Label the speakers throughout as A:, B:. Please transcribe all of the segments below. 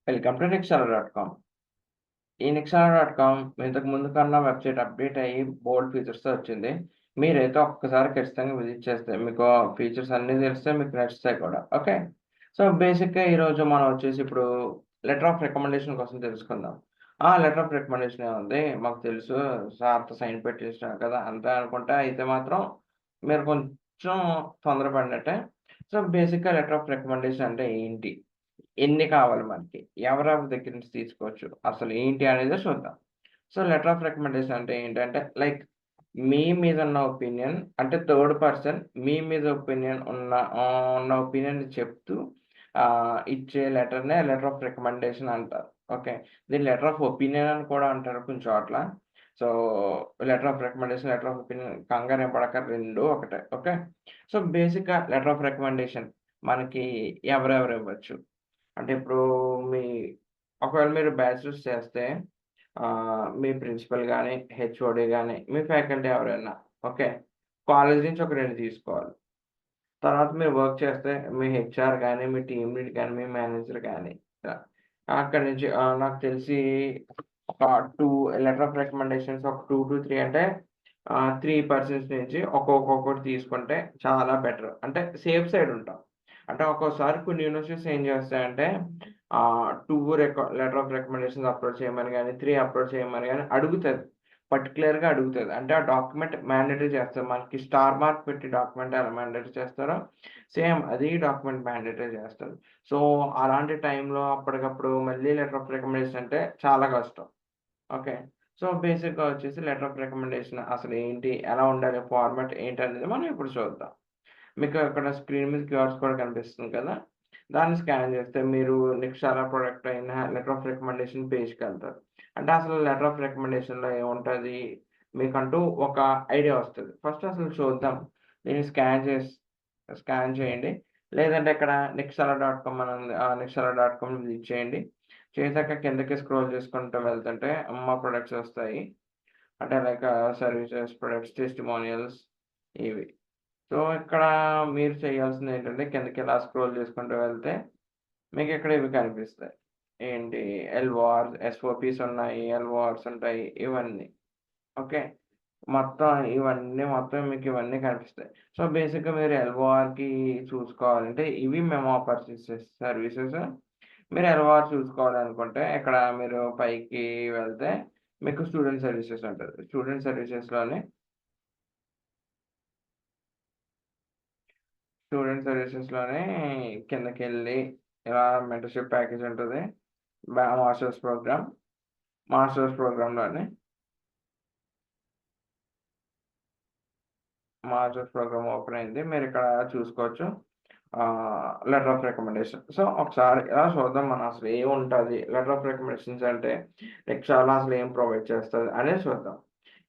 A: Welcome to నిక్షాల.com. ఈ నిక్షాల.com ఇంతకు ముందు కన్నా వెబ్‌సైట్ అప్‌డేట్ అయ్యి బోలెడు ఫీచర్స్‌తో వచ్చింది. మీరైతే ఒక్కసారి ఖచ్చితంగా విజిట్ చేస్తే మీకు ఫీచర్స్ అన్నీ తెలుస్తాయి. మీకు నచ్చుతాయి కూడా. ఓకే. సో, బేసిక్‌గా ఈరోజు మనం వచ్చేసి ఇప్పుడు లెటర్ ఆఫ్ రికమెండేషన్ కోసం తెలుసుకుందాం. లెటర్ ఆఫ్ రికమెండేషన్ ఏముంది మాకు తెలుసు సార్‌తో సైన్ పెట్టించినాం కదా! అంతే అనుకుంటే అయితే మాత్రం మీరు కొంచెం తొందరపడినట్టే. సో, బేసిక్‌గా లెటర్ ఆఫ్ రికమెండేషన్ అంటే ఏంటి? ఎన్ని కావాలి మనకి? ఎవరెవరి దగ్గర నుంచి తీసుకోవచ్చు? అసలు ఏంటి అనేది చూద్దాం. సో, లెటర్ ఆఫ్ రికమెండేషన్ అంటే ఏంటంటే, లైక్ మీ మీద ఉన్న ఒపీనియన్ అంటే థర్డ్ పర్సన్ మీ మీద ఒపీనియన్ ఉన్న ఒపీనియన్‌ని చెప్తూ ఇచ్చే లెటర్‌నే లెటర్ ఆఫ్ రికమెండేషన్ అంటారు. ఓకే. దీన్ని లెటర్ ఆఫ్ ఒపీనియన్ అని కూడా అంటారు కొన్ని చోట్ల. So, letter of recommendation, letter of opinion కంగారేం పడక్కర్లేదు 2 ఒకటే. ఓకే. సో, బేసిక్‌గా లెటర్ ఆఫ్ రికమెండేషన్ మనకి ఎవరెవరు ఇవ్వచ్చు? అంటే ఇప్పుడు మీ ఒకవేళ మీరు బ్యాచిలర్స్ చేస్తే మీ ప్రిన్సిపల్ గాని, హెచ్ఓడి గాని, మీ ఫ్యాకల్టీ ఎవరైనా ఓకే. కాలేజీ నుంచి ఒక 2 తీసుకోవాలి. తర్వాత మీరు వర్క్ చేస్తే మీ హెచ్ఆర్ గాని, మీ టీమ్ లీడ్ గాని, మీ మేనేజర్ గాని ఇలా అక్కడి నుంచి నాకు తెలిసి ఒక 2 లెటర్ ఆఫ్ రికమెండేషన్స్ ఒక 2-3 అంటే 3 పర్సన్స్ నుంచి ఒక్కొక్కటి తీసుకుంటే చాలా బెటర్. అంటే సేఫ్ సైడ్ ఉంటాం. అంటే ఒక్కోసారి కొన్ని యూనివర్సిటీస్ ఏం చేస్తాయంటే 2 లెటర్ ఆఫ్ రికమెండేషన్స్ అప్లోడ్ చేయమని గాని, 3 అప్లోడ్ చేయమని గాని అడుగుతది. పర్టిక్యులర్‌గా అడుగుతది. అంటే ఆ డాక్యుమెంట్ మ్యాండేటరీ చేస్తారు. మనకి స్టార్ మార్క్ పెట్టి డాక్యుమెంట్ ఎలా మ్యాండేటరీ చేస్తారో సేమ్ అదే డాక్యుమెంట్ మ్యాండేటరీ చేస్తారు. సో, అలాంటి టైంలో అప్పటికప్పుడు మళ్ళీ లెటర్ ఆఫ్ రికమెండేషన్ అంటే చాలా కష్టం. ఓకే. సో, బేసిక్‌గా వచ్చేసి లెటర్ ఆఫ్ రికమెండేషన్ అసలు ఏంటి? ఎలా ఉండాలి? ఫార్మాట్ ఏంటనేది మనం ఇప్పుడు చూద్దాం. మీకు అక్కడ స్క్రీన్ మీద క్యూఆర్స్ కోడ్ కనిపిస్తుంది కదా! దాన్ని స్కాన్ చేస్తే మీరు నెక్స్ట్ చాలా ప్రొడక్ట్ అయిన లెటర్ ఆఫ్ రికమెండేషన్ పేజ్‌కెళ్తారు. అంటే అసలు లెటర్ ఆఫ్ రికమెండేషన్‌లో ఏముంటది? మీకంటూ ఒక ఐడియా వస్తది. ఫస్ట్ అసలు చూద్దాం. దీన్ని స్కాన్ చేయండి. లేదంటే ఇక్కడ నిక్షాల.com అని ఉంది. నిక్షాల.com విజిట్ చేయండి. చేసాక కిందకి స్క్రోల్ చేసుకుంటూ వెళ్తుంటే మా ప్రొడక్ట్స్ వస్తాయి. అంటే లైక్ సర్వీసెస్, ప్రొడక్ట్స్, టెస్టిమోనియల్స్ ఇవి. సో, ఇక్కడ మీరు చేయాల్సిందేంటంటే కిందకిలా స్క్రోల్ చేసుకుంటూ వెళ్తే మీకిక్కడ ఇవి కనిపిస్తాయి. ఏంటి ఎల్ఓఆర్స్, ఎస్ఓపీస్ ఉన్నాయి, ఎల్ఓఆర్స్ ఉంటాయి ఇవన్నీ. ఓకే. మొత్తం మీకివన్నీ కనిపిస్తాయి. సో, బేసిక్‌గా మీరు ఎల్ఓఆర్‌కి చూసుకోవాలంటే ఇవి మెమో పర్చేసెస్ సర్వీసెస్. మీరు ఎల్ఓఆర్ చూసుకోవాలనుకుంటే ఇక్కడ మీరు పైకి వెళ్తే మీకు స్టూడెంట్ సర్వీసెస్ ఉంటది. స్టూడెంట్ సర్వీసెస్‌లోనే కిందకెళ్ళి ఇలా మెంటర్‌షిప్ ప్యాకేజ్ ఉంటది. Masters program. మాస్టర్స్ ప్రోగ్రామ్‌లోనే మాస్టర్స్ ప్రోగ్రామ్ ఓపెన్ అయింది. మీరిక్కడ చూసుకోవచ్చు. Letter of recommendation. సో, ఒకసారి ఇలా చూద్దాం మనం అసలు ఏముంటది? లెటర్ ఆఫ్ రికమెండేషన్స్ అంటే చాలా అసలు ఏం ప్రొవైడ్ చేస్తది అనేది చూద్దాం.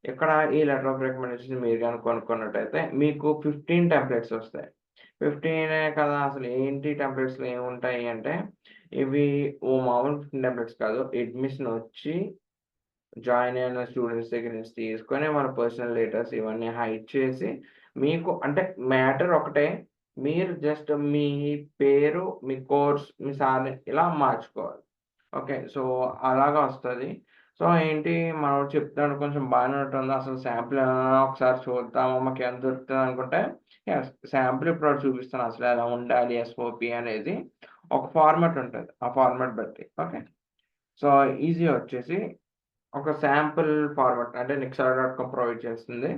A: ఇక్కడ ఈ లెటర్ ఆఫ్ రికమెండేషన్ మీరు గనుక కొనుక్కున్నట్టయితే మీకు 15 టెంప్లేట్స్ వస్తాయి. 15 కదా! అసలు ఏంటి టెంప్లేట్స్‌లో ఏముంటాయి అంటే, ఇవి మామూలు 15 టెంప్లేట్స్ కాదు. అడ్మిషన్ వచ్చి జాయిన్ అయిన స్టూడెంట్స్ దగ్గర నుంచి తీసుకొని మన పర్సనల్ డేటాస్ ఇవన్నీ హైడ్ చేసి, మీకు అంటే మ్యాటర్ ఒకటే. మీరు జస్ట్ మీ పేరు, మీ కోర్స్, మీ సార్‌ని ఇలా మార్చుకోవాలి. ఓకే. సో, అలాగా వస్తది. సో, ఏంటి మనోడు చెప్తున్నాడు కొంచెం బానే ఉన్నట్టుంది. అసలు శాంపిల్ ఏమైనా ఒకసారి చూద్దాము మాకేమైనా దొరుకుతదనుకుంటే, యెస్. శాంపిల్ ఇప్పుడు చూపిస్తాను అసలు ఎలా ఉండాలి ఎస్ఓపి అనేది. ఒక ఫార్మాట్ ఉంటది. ఆ ఫార్మాట్ బట్టి. ఓకే. సో, ఈజీ వచ్చేసి ఒక శాంపుల్ ఫార్మాట్ అంటే నిక్షర.com ప్రొవైడ్ చేస్తుంది.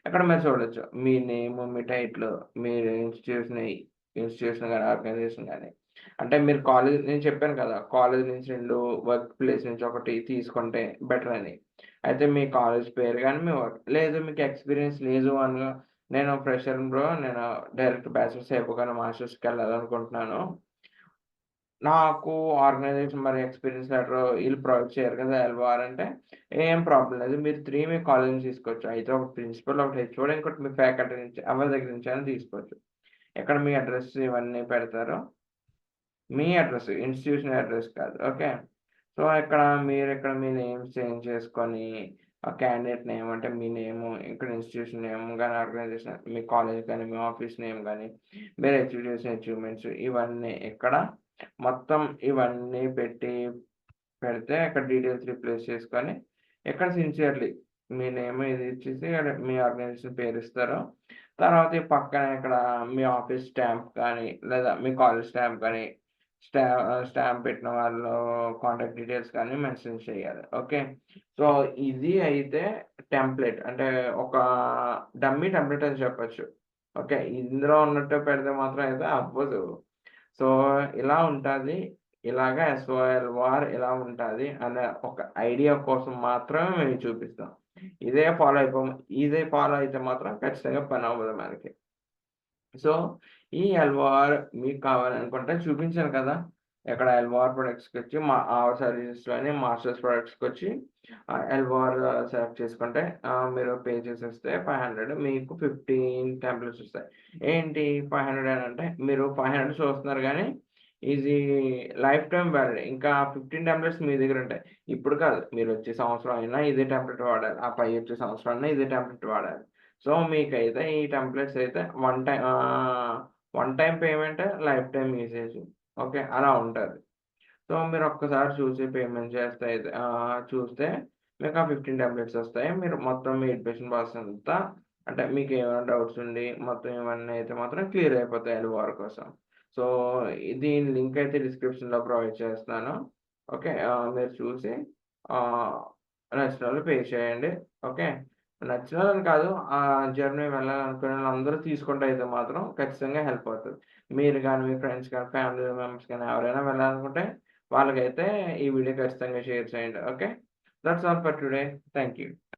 A: ఇక్కడ మీరు చూడొచ్చు. మీ నేము, మీ టైటిలు, మీరు ఇన్‌స్టిట్యూషన్ గాని, ఆర్గనైజేషన్ గాని. అంటే మీరు కాలేజ్ నేను చెప్పాను కదా! కాలేజ్ నుంచి 2 వర్క్ ప్లేస్ నుంచి ఒకటి తీసుకుంటే బెటర్ అని. అయితే మీ కాలేజ్ పేరు గాని, మీ వర్క్ లేదు మీకు ఎక్స్‌పీరియన్స్ లేదు నేను ఫ్రెషర్ బ్రో. నేను డైరెక్ట్ బ్యాచిలర్స్ అయిపోగానే మాస్టర్స్‌కెళ్ళాలనుకుంటున్నాను. నాకు ఆర్గనైజేషన్ మరి ఎక్స్‌పీరియన్స్ లెటర్ ఈళ్ళు ప్రొవైడ్ చేయరు కదా! ఎల్‌ఓఆర్ అంటే, ఏం ప్రాబ్లమ్ లేదు. మీరు 3 మీ కాలేజీ నుంచి తీసుకోవచ్చు. అయితే ఒక ప్రిన్సిపల్, ఒకటి హెచ్ఓడి, ఇంకోటి మీ ఫ్యాకల్టీ నుంచి ఎవరి దగ్గర నుంచైనా తీసుకోవచ్చు. ఇక్కడ మీ అడ్రెస్ ఇవన్నీ పెడతారు. మీ అడ్రెస్ ఇన్‌స్టిట్యూషన్ అడ్రెస్ కాదు. ఓకే. సో, ఇక్కడ మీ నేమ్స్ చేంజ్ చేసుకొని, క్యాండిడేట్ నేమ్ అంటే మీ నేము, ఇక్కడ ఇన్‌స్టిట్యూషన్ నేమ్ గాని, ఆర్గనైజేషన్ మీ కాలేజ్ గాని, మీ ఆఫీస్ నేమ్ గాని, మీరు అచీవ్ చేసిన అచీవ్‌మెంట్స్ ఇవన్నీ ఇక్కడ మొత్తం ఇవన్నీ పెడితే ఇక్కడ డీటెయిల్స్ రీప్లేస్ చేసుకొని ఇక్కడ సిన్సియర్లీ మీ నేమ్ ఇది ఇచ్చేసి ఇక్కడ మీ ఆర్గనైజేషన్ పేరు ఇస్తారు. తర్వాత ఈ పక్కన ఇక్కడ మీ ఆఫీస్ స్టాంప్ కానీ లేదా మీ కాలేజ్ స్టాంప్ కానీ స్టాంప్ పెట్టిన వాళ్ళు కాంటాక్ట్ డీటెయిల్స్ కానీ మెన్షన్ చేయాలి. ఓకే. సో ఇది అయితే టెంప్లెట్ అంటే ఒక డమ్మీ టెంప్లెట్ అని చెప్పొచ్చు. ఓకే. ఇందులో ఉన్నట్టు పెడితే మాత్రం అయితే అవ్వదు. సో ఇలా ఉంటాది. ఇలాగ ఎస్ఓఎల్ వార్ ఇలా ఉంటాది అనే ఒక ఐడియా కోసం మాత్రమే మేము చూపిస్తాం. ఇదే ఫాలో అయితే మాత్రం ఖచ్చితంగా పని అవ్వదు మనకి. సో ఈ ఎల్ఓఆర్ మీకు కావాలనుకుంటే చూపించాను కదా! ఇక్కడ ఎల్ఓఆర్ ప్రొడక్ట్స్‌కొచ్చి అవర్ సర్వీసెస్‌లోని మాస్టర్స్ ప్రొడక్ట్స్‌కొచ్చి ఎల్ఓఆర్ సెలెక్ట్ చేసుకుంటే మీరు పే చేసేస్తే 500 మీకు 15 టెంప్లెట్స్ వస్తాయి. ఏంటి 500 అనంటే మీరు 500 చూస్తున్నారు గానీ ఇది లైఫ్ టైమ్ వ్యాలిడ్. ఇంకా 15 టెంప్లెట్స్ మీ దగ్గర ఉంటాయి. ఇప్పుడు కాదు మీరొచ్చే సంవత్సరం అయినా ఇదే టెంప్లెట్ వాడాలి. ఆ పై వచ్చే సంవత్సరం అయినా ఇదే టెంప్లెట్ వాడాలి. సో మీకైతే ఈ టెంప్లెట్స్ అయితే one time payment, life time usage. Okay. అలా ఉంటది. సో మీరు ఒక్కసారి చూసి పేమెంట్ చూస్తే మీకు ఆ 15 టెంప్లెట్స్ వస్తాయి. మీరు మొత్తం మీ ఎడ్యుకేషన్ ప్రాసెస్ అంతా అంటే మీకేమైనా డౌట్స్ ఉండి మొత్తం ఇవన్నీ అయితే మాత్రం క్లియర్ అయిపోతాయి ఎల్ఓఆర్ కోసం. సో దీని లింక్ అయితే డిస్క్రిప్షన్‌లో ప్రొవైడ్ చేస్తున్నాను. ఓకే. మీరు చూసి ఆహ్, నచ్చినోళ్ళు పే చేయండి. ఓకే. నచ్చినోళ్ళని కాదు జర్నీ వెళ్ళాలనుకునే వాళ్ళందరూ తీసుకుంటే అయితే మాత్రం ఖచ్చితంగా హెల్ప్ అవుతది. మీరు గాని, మీ ఫ్రెండ్స్ గాని, ఫ్యామిలీ మెంబర్స్ గాని ఎవరైనా వెళ్ళాలనుకుంటే వాళ్ళకైతే ఈ వీడియో ఖచ్చితంగా షేర్ చేయండి. Okay. That's all for today. Thank you.